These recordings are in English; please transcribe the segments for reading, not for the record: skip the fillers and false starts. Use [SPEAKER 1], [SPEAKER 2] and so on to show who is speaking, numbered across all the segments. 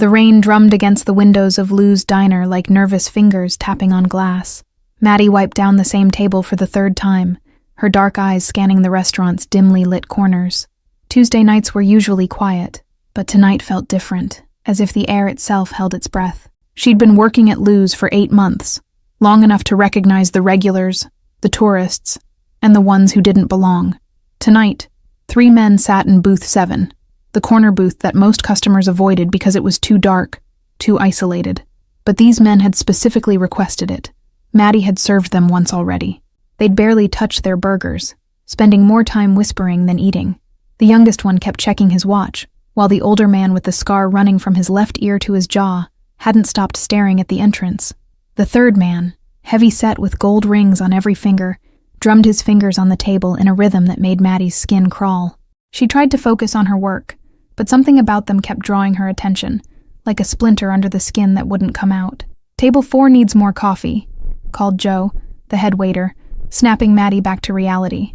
[SPEAKER 1] The rain drummed against the windows of Lou's diner like nervous fingers tapping on glass. Maddie wiped down the same table for the third time, her dark eyes scanning the restaurant's dimly lit corners. Tuesday nights were usually quiet, but tonight felt different, as if the air itself held its breath. She'd been working at Lou's for 8 months, long enough to recognize the regulars, the tourists, and the ones who didn't belong. Tonight, 3 men sat in booth 7, the corner booth that most customers avoided because it was too dark, too isolated. But these men had specifically requested it. Maddie had served them once already. They'd barely touched their burgers, spending more time whispering than eating. The youngest one kept checking his watch, while the older man with the scar running from his left ear to his jaw hadn't stopped staring at the entrance. The third man, heavy-set with gold rings on every finger, drummed his fingers on the table in a rhythm that made Maddie's skin crawl. She tried to focus on her work, but something about them kept drawing her attention, like a splinter under the skin that wouldn't come out. "Table 4 needs more coffee," called Joe, the head waiter, snapping Maddie back to reality.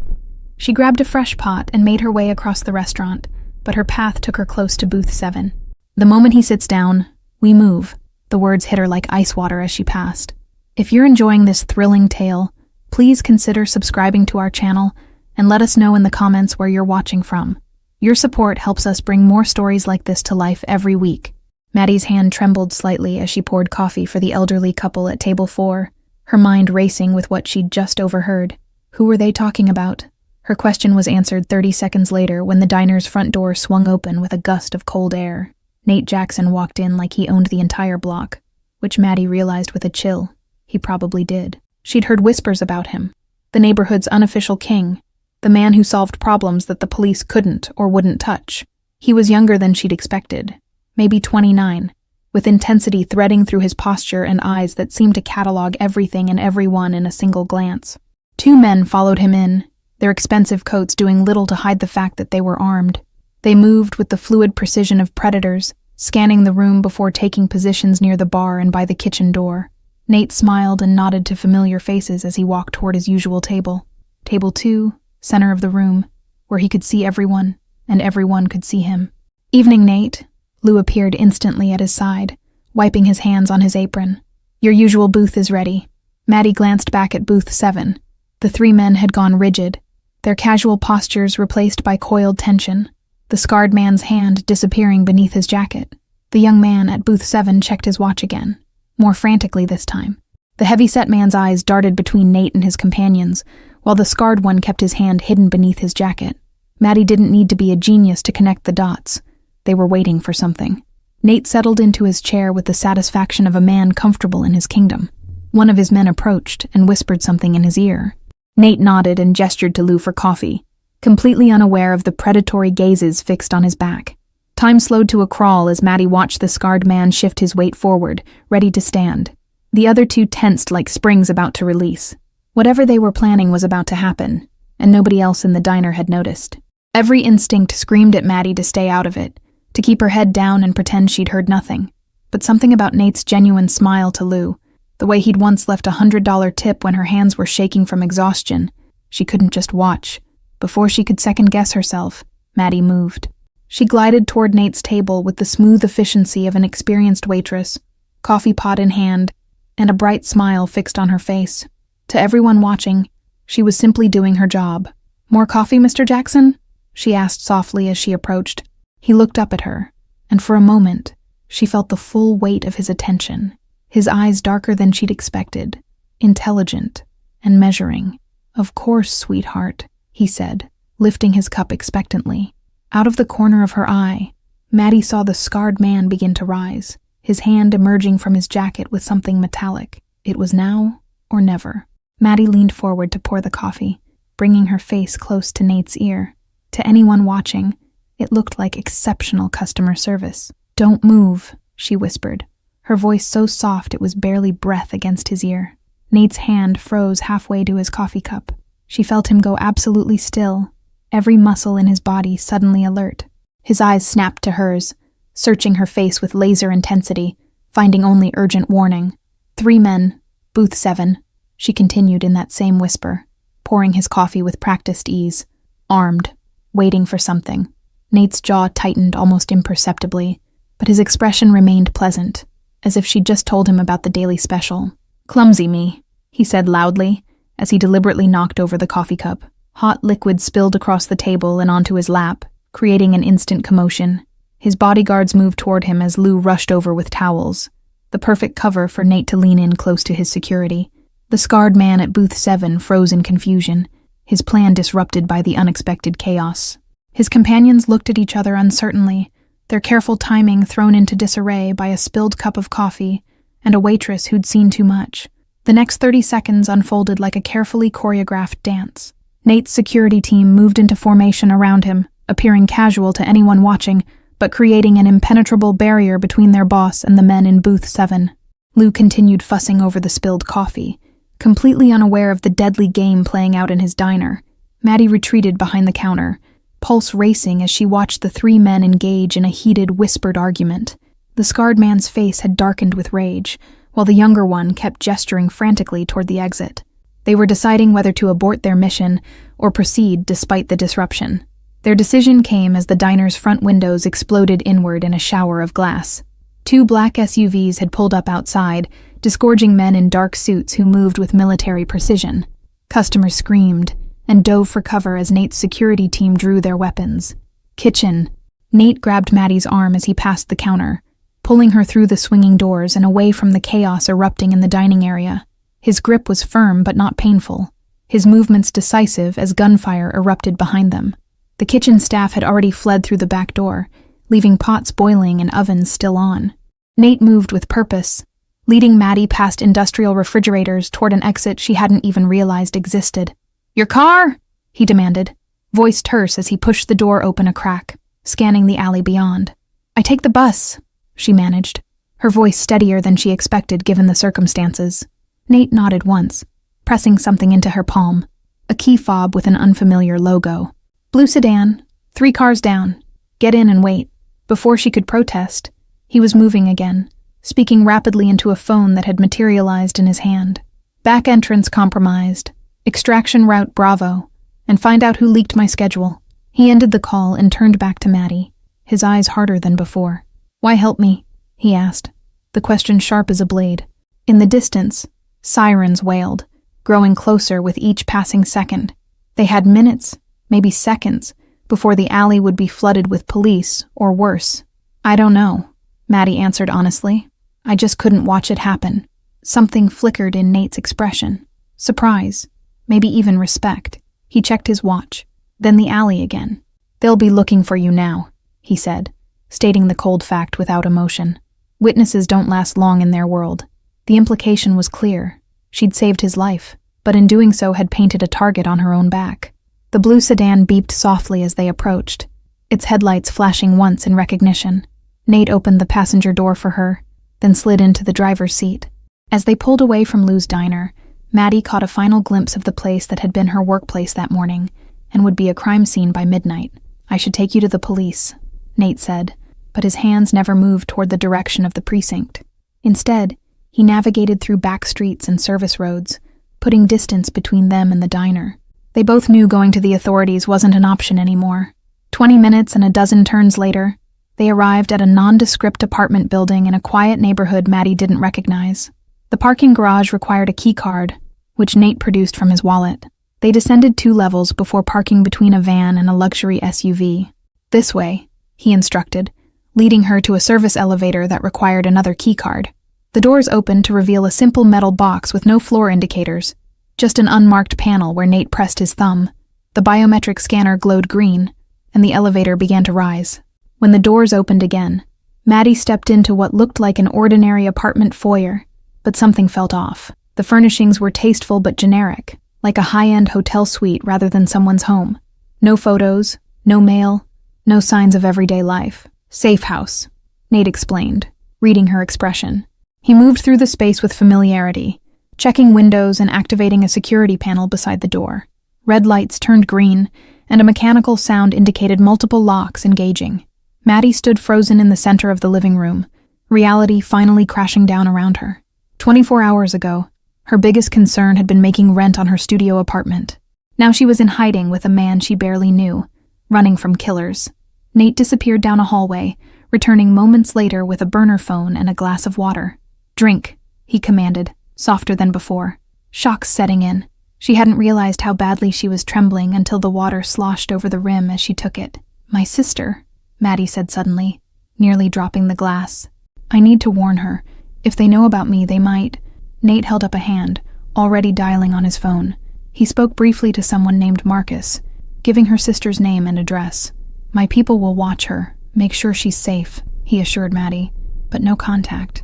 [SPEAKER 1] She grabbed a fresh pot and made her way across the restaurant, but her path took her close to booth 7. "The moment he sits down, we move," the words hit her like ice water as she passed. If you're enjoying this thrilling tale, please consider subscribing to our channel and let us know in the comments where you're watching from. Your support helps us bring more stories like this to life every week. Maddie's hand trembled slightly as she poured coffee for the elderly couple at table 4, her mind racing with what she'd just overheard. Who were they talking about? Her question was answered 30 seconds later when the diner's front door swung open with a gust of cold air. Nate Jackson walked in like he owned the entire block, which Maddie realized with a chill. He probably did. She'd heard whispers about him. The neighborhood's unofficial king. The man who solved problems that the police couldn't or wouldn't touch. He was younger than she'd expected, maybe 29, with intensity threading through his posture and eyes that seemed to catalog everything and everyone in a single glance. 2 men followed him in, their expensive coats doing little to hide the fact that they were armed. They moved with the fluid precision of predators, scanning the room before taking positions near the bar and by the kitchen door. Nate smiled and nodded to familiar faces as he walked toward his usual table. Table 2, center of the room, where he could see everyone, and everyone could see him. "Evening, Nate." Lou appeared instantly at his side, wiping his hands on his apron. "Your usual booth is ready." Maddie glanced back at booth 7. The 3 men had gone rigid, their casual postures replaced by coiled tension, the scarred man's hand disappearing beneath his jacket. The young man at booth 7 checked his watch again, more frantically this time. The heavy-set man's eyes darted between Nate and his companions, while the scarred one kept his hand hidden beneath his jacket. Maddie didn't need to be a genius to connect the dots. They were waiting for something. Nate settled into his chair with the satisfaction of a man comfortable in his kingdom. One of his men approached and whispered something in his ear. Nate nodded and gestured to Lou for coffee, completely unaware of the predatory gazes fixed on his back. Time slowed to a crawl as Maddie watched the scarred man shift his weight forward, ready to stand. The other 2 tensed like springs about to release. Whatever they were planning was about to happen, and nobody else in the diner had noticed. Every instinct screamed at Maddie to stay out of it, to keep her head down and pretend she'd heard nothing. But something about Nate's genuine smile to Lou, the way he'd once left a $100 tip when her hands were shaking from exhaustion, she couldn't just watch. Before she could second-guess herself, Maddie moved. She glided toward Nate's table with the smooth efficiency of an experienced waitress, coffee pot in hand, and a bright smile fixed on her face. To everyone watching, she was simply doing her job. "More coffee, Mr. Jackson?" she asked softly as she approached. He looked up at her, and for a moment, she felt the full weight of his attention, his eyes darker than she'd expected, intelligent and measuring. "Of course, sweetheart," he said, lifting his cup expectantly. Out of the corner of her eye, Maddie saw the scarred man begin to rise, his hand emerging from his jacket with something metallic. It was now or never. Maddie leaned forward to pour the coffee, bringing her face close to Nate's ear. To anyone watching, it looked like exceptional customer service. "Don't move," she whispered, her voice so soft it was barely breath against his ear. Nate's hand froze halfway to his coffee cup. She felt him go absolutely still, every muscle in his body suddenly alert. His eyes snapped to hers, searching her face with laser intensity, finding only urgent warning. 3 men, booth 7, she continued in that same whisper, pouring his coffee with practiced ease, armed, waiting for something. Nate's jaw tightened almost imperceptibly, but his expression remained pleasant, as if she'd just told him about the daily special. "Clumsy me," he said loudly, as he deliberately knocked over the coffee cup. Hot liquid spilled across the table and onto his lap, creating an instant commotion. His bodyguards moved toward him as Lou rushed over with towels, the perfect cover for Nate to lean in close to his security. The scarred man at booth 7 froze in confusion, his plan disrupted by the unexpected chaos. His companions looked at each other uncertainly, their careful timing thrown into disarray by a spilled cup of coffee and a waitress who'd seen too much. The next 30 seconds unfolded like a carefully choreographed dance. Nate's security team moved into formation around him, appearing casual to anyone watching, but creating an impenetrable barrier between their boss and the men in booth 7. Lou continued fussing over the spilled coffee, completely unaware of the deadly game playing out in his diner. Maddie retreated behind the counter, pulse racing as she watched the 3 men engage in a heated, whispered argument. The scarred man's face had darkened with rage, while the younger one kept gesturing frantically toward the exit. They were deciding whether to abort their mission or proceed despite the disruption. Their decision came as the diner's front windows exploded inward in a shower of glass. 2 black SUVs had pulled up outside, disgorging men in dark suits who moved with military precision. Customers screamed and dove for cover as Nate's security team drew their weapons. "Kitchen." Nate grabbed Maddie's arm as he passed the counter, pulling her through the swinging doors and away from the chaos erupting in the dining area. His grip was firm but not painful, his movements decisive as gunfire erupted behind them. The kitchen staff had already fled through the back door, leaving pots boiling and ovens still on. Nate moved with purpose, leading Maddie past industrial refrigerators toward an exit she hadn't even realized existed. "Your car?" he demanded, voice terse as he pushed the door open a crack, scanning the alley beyond. "I take the bus," she managed, her voice steadier than she expected given the circumstances. Nate nodded once, pressing something into her palm, a key fob with an unfamiliar logo. "Blue sedan, 3 cars down. Get in and wait." Before she could protest, he was moving again, speaking rapidly into a phone that had materialized in his hand. "Back entrance compromised. Extraction route Bravo. And find out who leaked my schedule." He ended the call and turned back to Maddie, his eyes harder than before. "Why help me?" he asked, the question sharp as a blade. In the distance, sirens wailed, growing closer with each passing second. They had minutes, maybe seconds, before the alley would be flooded with police, or worse. "I don't know," Maddie answered honestly. "I just couldn't watch it happen." Something flickered in Nate's expression. Surprise, maybe even respect. He checked his watch, then the alley again. "They'll be looking for you now," he said, stating the cold fact without emotion. Witnesses don't last long in their world. The implication was clear. She'd saved his life, but in doing so had painted a target on her own back. The blue sedan beeped softly as they approached, its headlights flashing once in recognition. Nate opened the passenger door for her, then slid into the driver's seat. As they pulled away from Lou's diner, Maddie caught a final glimpse of the place that had been her workplace that morning, and would be a crime scene by midnight. "I should take you to the police," Nate said, but his hands never moved toward the direction of the precinct. Instead, he navigated through back streets and service roads, putting distance between them and the diner. They both knew going to the authorities wasn't an option anymore. 20 minutes and a dozen turns later, they arrived at a nondescript apartment building in a quiet neighborhood Maddie didn't recognize. The parking garage required a key card, which Nate produced from his wallet. They descended 2 levels before parking between a van and a luxury SUV. "This way," he instructed, leading her to a service elevator that required another key card. The doors opened to reveal a simple metal box with no floor indicators, just an unmarked panel where Nate pressed his thumb. The biometric scanner glowed green, and the elevator began to rise. When the doors opened again, Maddie stepped into what looked like an ordinary apartment foyer, but something felt off. The furnishings were tasteful but generic, like a high-end hotel suite rather than someone's home. No photos, no mail, no signs of everyday life. "Safe house," Nate explained, reading her expression. He moved through the space with familiarity, checking windows and activating a security panel beside the door. Red lights turned green, and a mechanical sound indicated multiple locks engaging. Maddie stood frozen in the center of the living room, reality finally crashing down around her. 24 hours ago, her biggest concern had been making rent on her studio apartment. Now she was in hiding with a man she barely knew, running from killers. Nate disappeared down a hallway, returning moments later with a burner phone and a glass of water. "Drink," he commanded, softer than before. Shock setting in. She hadn't realized how badly she was trembling until the water sloshed over the rim as she took it. "My sister," Maddie said suddenly, nearly dropping the glass. "I need to warn her. If they know about me, they might." Nate held up a hand, already dialing on his phone. He spoke briefly to someone named Marcus, giving her sister's name and address. "My people will watch her, make sure she's safe," he assured Maddie, "but no contact.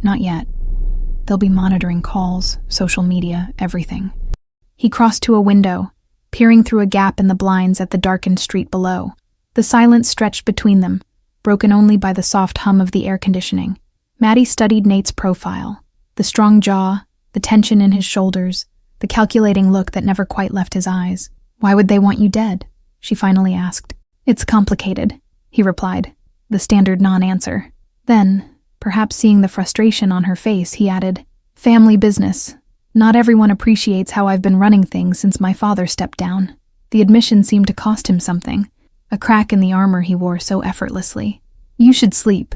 [SPEAKER 1] Not yet. They'll be monitoring calls, social media, everything." He crossed to a window, peering through a gap in the blinds at the darkened street below. The silence stretched between them, broken only by the soft hum of the air conditioning. Maddie studied Nate's profile. The strong jaw, the tension in his shoulders, the calculating look that never quite left his eyes. "Why would they want you dead?" she finally asked. "It's complicated," he replied, the standard non-answer. Then, perhaps seeing the frustration on her face, he added, "Family business. Not everyone appreciates how I've been running things since my father stepped down." The admission seemed to cost him something, a crack in the armor he wore so effortlessly. "You should sleep,"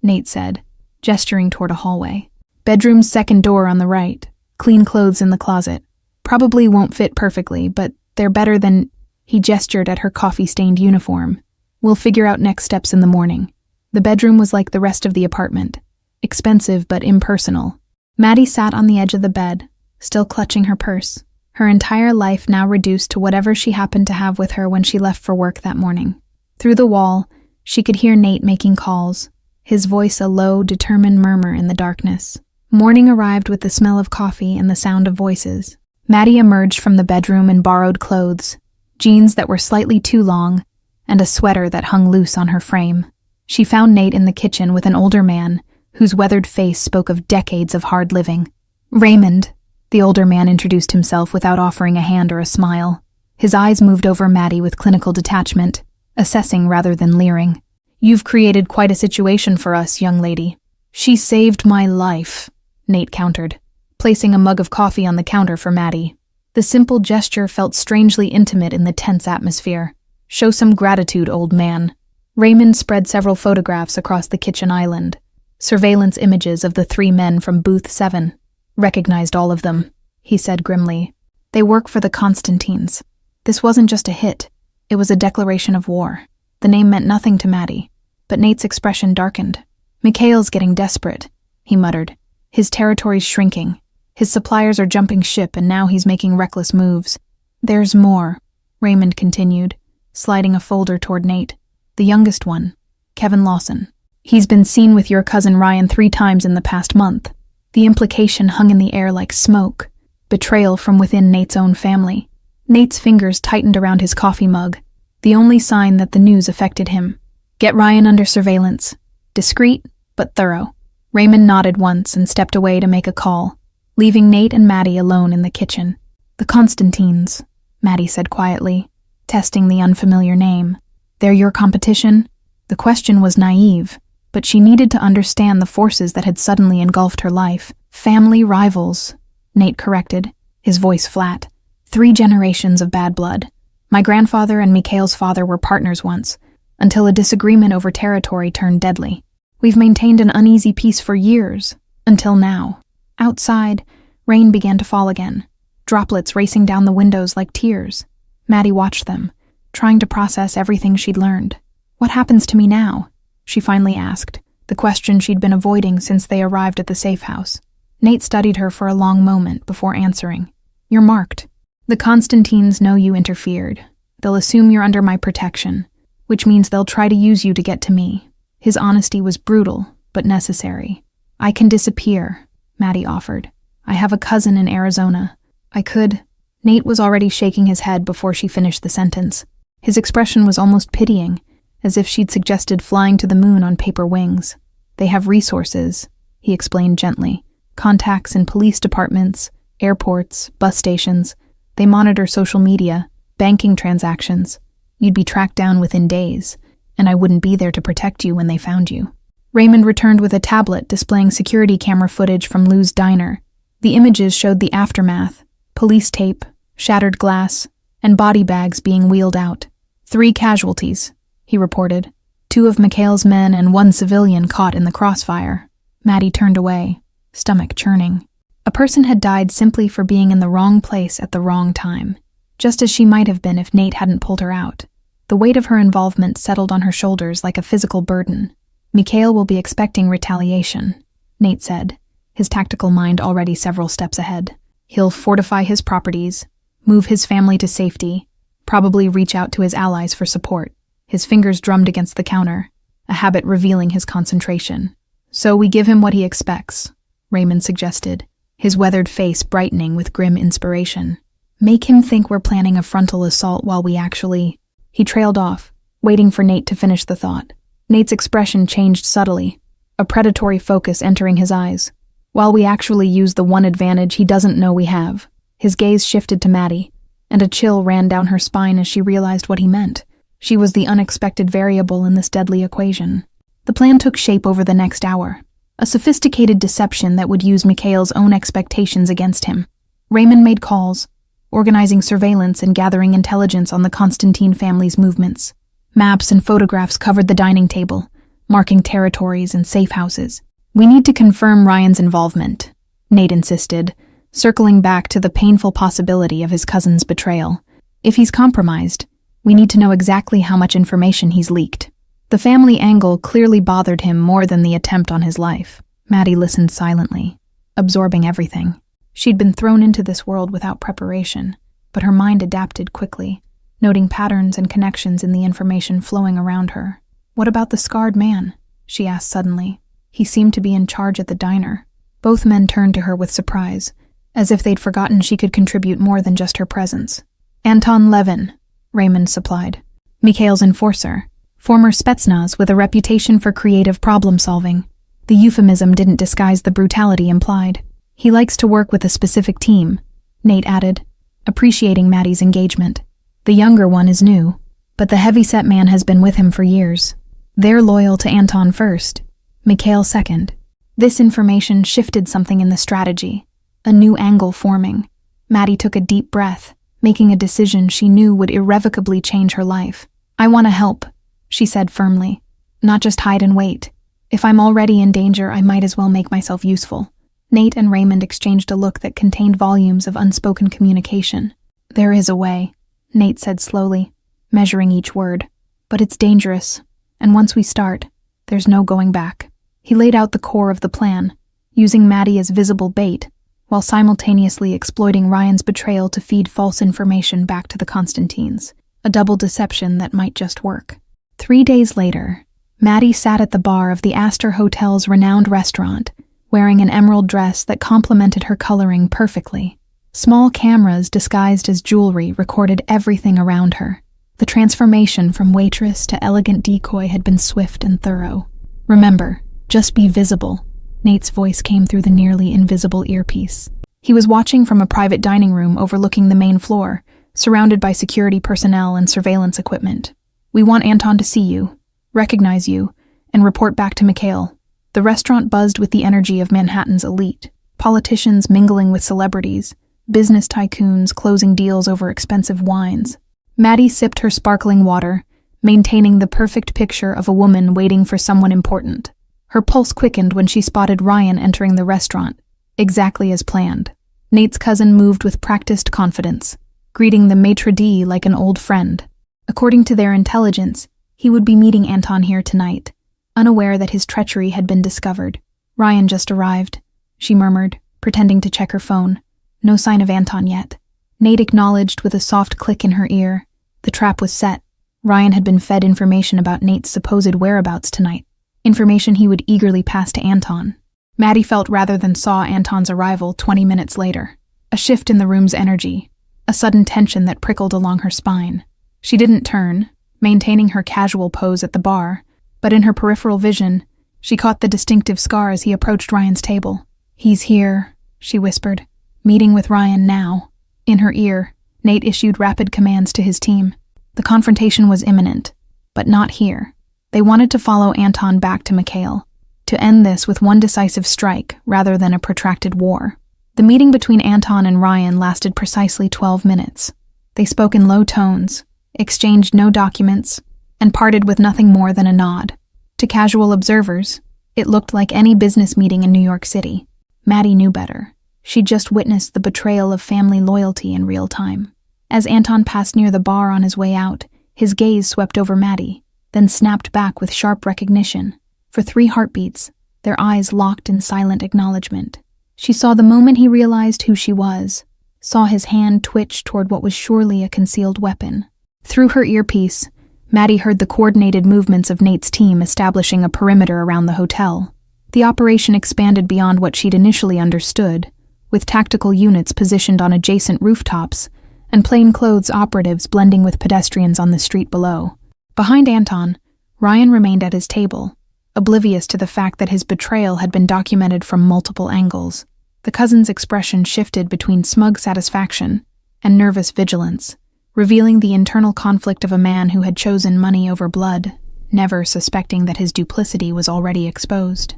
[SPEAKER 1] Nate said, gesturing toward a hallway. "Bedroom's second door on the right. Clean clothes in the closet. Probably won't fit perfectly, but they're better than—" He gestured at her coffee-stained uniform. "We'll figure out next steps in the morning." The bedroom was like the rest of the apartment. Expensive but impersonal. Maddie sat on the edge of the bed, still clutching her purse, her entire life now reduced to whatever she happened to have with her when she left for work that morning. Through the wall, she could hear Nate making calls, his voice a low, determined murmur in the darkness. Morning arrived with the smell of coffee and the sound of voices. Maddie emerged from the bedroom in borrowed clothes, jeans that were slightly too long, and a sweater that hung loose on her frame. She found Nate in the kitchen with an older man, whose weathered face spoke of decades of hard living. "Raymond," the older man introduced himself without offering a hand or a smile. His eyes moved over Maddie with clinical detachment, assessing rather than leering. "You've created quite a situation for us, young lady." "She saved my life," Nate countered, placing a mug of coffee on the counter for Maddie. The simple gesture felt strangely intimate in the tense atmosphere. "Show some gratitude, old man." Raymond spread several photographs across the kitchen island, surveillance images of the 3 men from Booth 7. "Recognized all of them," he said grimly. "They work for the Constantines. This wasn't just a hit, it was a declaration of war." The name meant nothing to Maddie, but Nate's expression darkened. "Mikhail's getting desperate," he muttered. "His territory's shrinking. His suppliers are jumping ship and now he's making reckless moves." "There's more," Raymond continued, sliding a folder toward Nate. "The youngest one, Kevin Lawson. He's been seen with your cousin Ryan 3 times in the past month." The implication hung in the air like smoke, betrayal from within Nate's own family. Nate's fingers tightened around his coffee mug, the only sign that the news affected him. "Get Ryan under surveillance. Discreet, but thorough." Raymond nodded once and stepped away to make a call, leaving Nate and Maddie alone in the kitchen. "The Constantines," Maddie said quietly, testing the unfamiliar name. "They're your competition?" The question was naive, but she needed to understand the forces that had suddenly engulfed her life. "Family rivals," Nate corrected, his voice flat. 3 generations of bad blood. My grandfather and Mikhail's father were partners once, until a disagreement over territory turned deadly. We've maintained an uneasy peace for years, until now. Outside, rain began to fall again, droplets racing down the windows like tears. Maddie watched them, trying to process everything she'd learned. "What happens to me now?" she finally asked, the question she'd been avoiding since they arrived at the safe house. Nate studied her for a long moment before answering. "You're marked. The Constantines know you interfered. They'll assume you're under my protection, which means they'll try to use you to get to me." His honesty was brutal, but necessary. "I can disappear," Maddie offered. "I have a cousin in Arizona. I could—" Nate was already shaking his head before she finished the sentence. His expression was almost pitying, as if she'd suggested flying to the moon on paper wings. "They have resources," he explained gently. "Contacts in police departments, airports, bus stations. They monitor social media, banking transactions. You'd be tracked down within days, and I wouldn't be there to protect you when they found you." Raymond returned with a tablet displaying security camera footage from Lou's diner. The images showed the aftermath: police tape, shattered glass, and body bags being wheeled out. 3 casualties, he reported. 2 of Mikhail's men and 1 civilian caught in the crossfire. Maddie turned away, stomach churning. A person had died simply for being in the wrong place at the wrong time, just as she might have been if Nate hadn't pulled her out. The weight of her involvement settled on her shoulders like a physical burden. Mikhail will be expecting retaliation, Nate said, his tactical mind already several steps ahead. He'll fortify his properties, move his family to safety, probably reach out to his allies for support. His fingers drummed against the counter, a habit revealing his concentration. So we give him what he expects, Raymond suggested, his weathered face brightening with grim inspiration. Make him think we're planning a frontal assault while we actually... He trailed off, waiting for Nate to finish the thought. Nate's expression changed subtly, a predatory focus entering his eyes. While we actually use the one advantage he doesn't know we have. His gaze shifted to Maddie, and a chill ran down her spine as she realized what he meant. She was the unexpected variable in this deadly equation. The plan took shape over the next hour, a sophisticated deception that would use Mikhail's own expectations against him. Raymond made calls, organizing surveillance and gathering intelligence on the Constantine family's movements. Maps and photographs covered the dining table, marking territories and safe houses. We need to confirm Ryan's involvement, Nate insisted, circling back to the painful possibility of his cousin's betrayal. If he's compromised, we need to know exactly how much information he's leaked. The family angle clearly bothered him more than the attempt on his life. Maddie listened silently, absorbing everything. She'd been thrown into this world without preparation, but her mind adapted quickly, noting patterns and connections in the information flowing around her. What about the scarred man? She asked suddenly. He seemed to be in charge at the diner. Both men turned to her with surprise, as if they'd forgotten she could contribute more than just her presence. Anton Levin, Raymond supplied. Mikhail's enforcer, former Spetsnaz with a reputation for creative problem-solving. The euphemism didn't disguise the brutality implied. He likes to work with a specific team, Nate added, appreciating Maddie's engagement. The younger one is new, but the heavy-set man has been with him for years. They're loyal to Anton first, Mikhail second. This information shifted something in the strategy, a new angle forming. Maddie took a deep breath, making a decision she knew would irrevocably change her life. I want to help, she said firmly, not just hide and wait. If I'm already in danger, I might as well make myself useful. Nate and Raymond exchanged a look that contained volumes of unspoken communication. There is a way, Nate said slowly, measuring each word. But it's dangerous, and once we start, there's no going back. He laid out the core of the plan, using Maddie as visible bait, while simultaneously exploiting Ryan's betrayal to feed false information back to the Constantines, a double deception that might just work. 3 days later, Maddie sat at the bar of the Astor Hotel's renowned restaurant, wearing an emerald dress that complemented her coloring perfectly. Small cameras disguised as jewelry recorded everything around her. The transformation from waitress to elegant decoy had been swift and thorough. Remember, just be visible. Nate's voice came through the nearly invisible earpiece. He was watching from a private dining room overlooking the main floor, surrounded by security personnel and surveillance equipment. We want Anton to see you, recognize you, and report back to Mikhail. The restaurant buzzed with the energy of Manhattan's elite, politicians mingling with celebrities, business tycoons closing deals over expensive wines. Maddie sipped her sparkling water, maintaining the perfect picture of a woman waiting for someone important. Her pulse quickened when she spotted Ryan entering the restaurant, exactly as planned. Nate's cousin moved with practiced confidence, greeting the maitre d' like an old friend. According to their intelligence, he would be meeting Anton here tonight, unaware that his treachery had been discovered. Ryan just arrived, she murmured, pretending to check her phone. No sign of Anton yet. Nate acknowledged with a soft click in her ear. The trap was set. Ryan had been fed information about Nate's supposed whereabouts tonight, information he would eagerly pass to Anton. Maddie felt rather than saw Anton's arrival 20 minutes later. A shift in the room's energy, a sudden tension that prickled along her spine. She didn't turn, maintaining her casual pose at the bar, but in her peripheral vision, she caught the distinctive scar as he approached Ryan's table. He's here, she whispered. Meeting with Ryan now. In her ear, Nate issued rapid commands to his team. The confrontation was imminent, but not here. They wanted to follow Anton back to Mikhail, to end this with one decisive strike rather than a protracted war. The meeting between Anton and Ryan lasted precisely 12 minutes. They spoke in low tones, exchanged no documents, and parted with nothing more than a nod. To casual observers, it looked like any business meeting in New York City. Maddie knew better. She'd just witnessed the betrayal of family loyalty in real time. As Anton passed near the bar on his way out, his gaze swept over Maddie, then snapped back with sharp recognition. For 3 heartbeats, their eyes locked in silent acknowledgement. She saw the moment he realized who she was, saw his hand twitch toward what was surely a concealed weapon. Through her earpiece, Maddie heard the coordinated movements of Nate's team establishing a perimeter around the hotel. The operation expanded beyond what she'd initially understood, with tactical units positioned on adjacent rooftops and plainclothes operatives blending with pedestrians on the street below. Behind Anton, Ryan remained at his table, oblivious to the fact that his betrayal had been documented from multiple angles. The cousin's expression shifted between smug satisfaction and nervous vigilance, revealing the internal conflict of a man who had chosen money over blood, never suspecting that his duplicity was already exposed.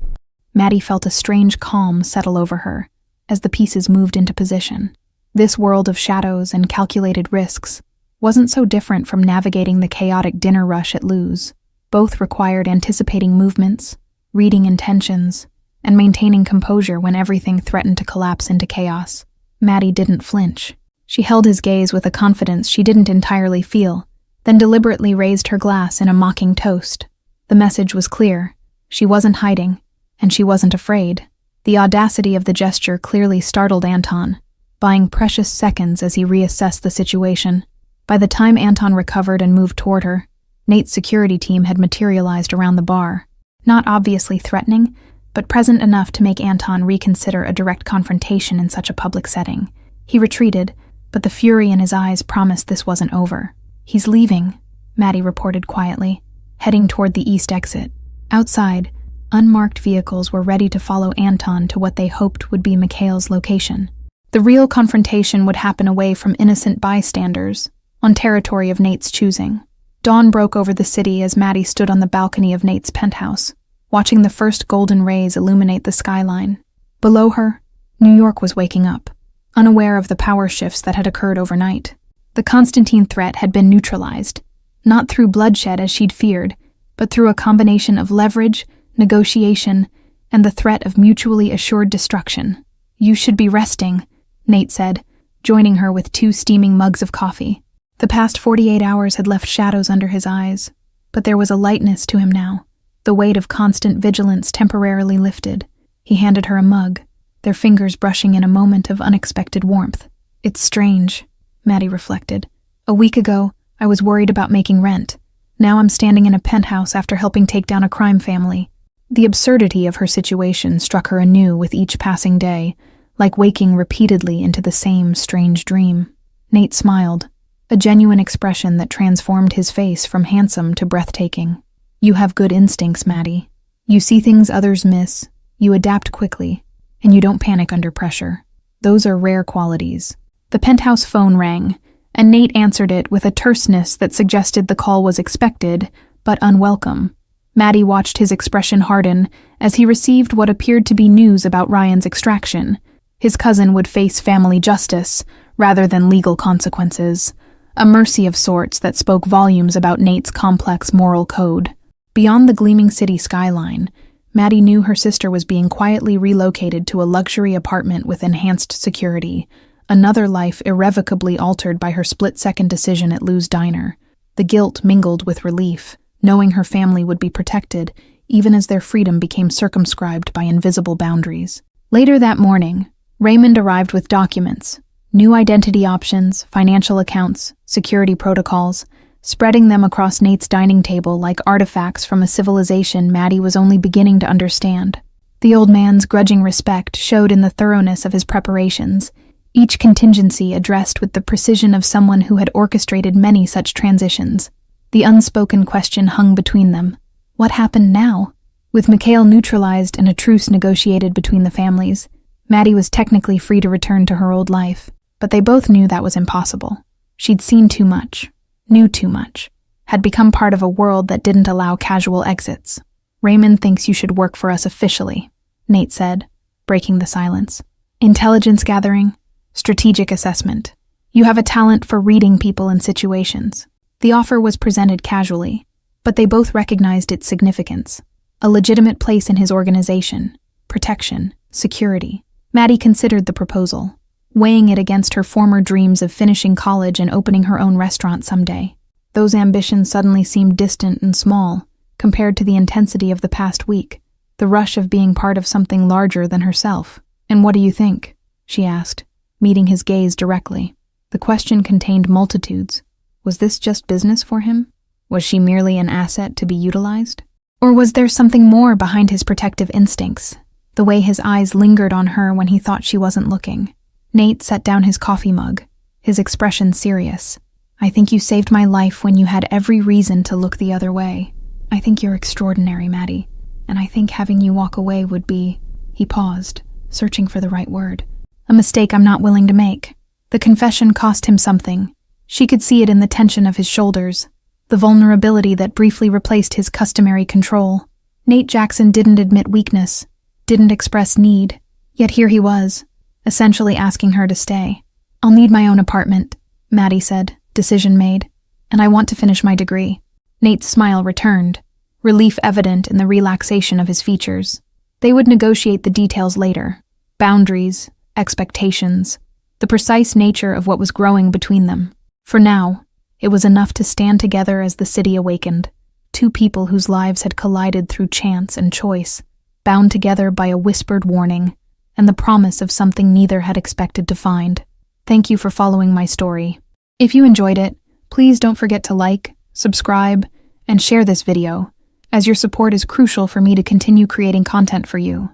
[SPEAKER 1] Maddie felt a strange calm settle over her as the pieces moved into position. This world of shadows and calculated risks wasn't so different from navigating the chaotic dinner rush at Lou's. Both required anticipating movements, reading intentions, and maintaining composure when everything threatened to collapse into chaos. Maddie didn't flinch. She held his gaze with a confidence she didn't entirely feel, then deliberately raised her glass in a mocking toast. The message was clear. She wasn't hiding, and she wasn't afraid. The audacity of the gesture clearly startled Anton, buying precious seconds as he reassessed the situation. By the time Anton recovered and moved toward her, Nate's security team had materialized around the bar, not obviously threatening, but present enough to make Anton reconsider a direct confrontation in such a public setting. He retreated, but the fury in his eyes promised this wasn't over. "He's leaving," Maddie reported quietly, heading toward the east exit. Outside, unmarked vehicles were ready to follow Anton to what they hoped would be Mikhail's location. The real confrontation would happen away from innocent bystanders, on territory of Nate's choosing. Dawn broke over the city as Maddie stood on the balcony of Nate's penthouse, watching the first golden rays illuminate the skyline. Below her, New York was waking up, unaware of the power shifts that had occurred overnight. The Constantine threat had been neutralized, not through bloodshed as she'd feared, but through a combination of leverage, negotiation, and the threat of mutually assured destruction. "You should be resting," Nate said, joining her with 2 steaming mugs of coffee. The past 48 hours had left shadows under his eyes, but there was a lightness to him now. The weight of constant vigilance temporarily lifted. He handed her a mug, their fingers brushing in a moment of unexpected warmth. "It's strange," Maddie reflected. "A week ago, I was worried about making rent. Now I'm standing in a penthouse after helping take down a crime family." The absurdity of her situation struck her anew with each passing day, like waking repeatedly into the same strange dream. Nate smiled, a genuine expression that transformed his face from handsome to breathtaking. "You have good instincts, Maddie. You see things others miss, you adapt quickly, and you don't panic under pressure. Those are rare qualities." The penthouse phone rang, and Nate answered it with a terseness that suggested the call was expected, but unwelcome. Maddie watched his expression harden as he received what appeared to be news about Ryan's extraction. His cousin would face family justice, rather than legal consequences, a mercy of sorts that spoke volumes about Nate's complex moral code. Beyond the gleaming city skyline, Maddie knew her sister was being quietly relocated to a luxury apartment with enhanced security, another life irrevocably altered by her split-second decision at Lou's diner. The guilt mingled with relief, knowing her family would be protected, even as their freedom became circumscribed by invisible boundaries. Later that morning, Raymond arrived with documents, new identity options, financial accounts, security protocols, spreading them across Nate's dining table like artifacts from a civilization Maddie was only beginning to understand. The old man's grudging respect showed in the thoroughness of his preparations, each contingency addressed with the precision of someone who had orchestrated many such transitions. The unspoken question hung between them. What happened now? With Mikhail neutralized and a truce negotiated between the families, Maddie was technically free to return to her old life, but they both knew that was impossible. She'd seen too much, knew too much, had become part of a world that didn't allow casual exits. "Raymond thinks you should work for us officially," Nate said, breaking the silence. "Intelligence gathering, strategic assessment. You have a talent for reading people and situations." The offer was presented casually, but they both recognized its significance. A legitimate place in his organization, protection, security. Maddie considered the proposal, weighing it against her former dreams of finishing college and opening her own restaurant someday. Those ambitions suddenly seemed distant and small, compared to the intensity of the past week, the rush of being part of something larger than herself. "And what do you think?" she asked, meeting his gaze directly. The question contained multitudes. Was this just business for him? Was she merely an asset to be utilized? Or was there something more behind his protective instincts, the way his eyes lingered on her when he thought she wasn't looking? Nate set down his coffee mug, his expression serious. "I think you saved my life when you had every reason to look the other way. I think you're extraordinary, Maddie, and I think having you walk away would be..." He paused, searching for the right word. "A mistake I'm not willing to make." The confession cost him something. She could see it in the tension of his shoulders, the vulnerability that briefly replaced his customary control. Nate Jackson didn't admit weakness, didn't express need, yet here he was, essentially asking her to stay. "I'll need my own apartment," Maddie said, decision made, "and I want to finish my degree." Nate's smile returned, relief evident in the relaxation of his features. They would negotiate the details later, boundaries, expectations, the precise nature of what was growing between them. For now, it was enough to stand together as the city awakened, two people whose lives had collided through chance and choice, bound together by a whispered warning and the promise of something neither had expected to find. Thank you for following my story. If you enjoyed it, please don't forget to like, subscribe, and share this video, as your support is crucial for me to continue creating content for you.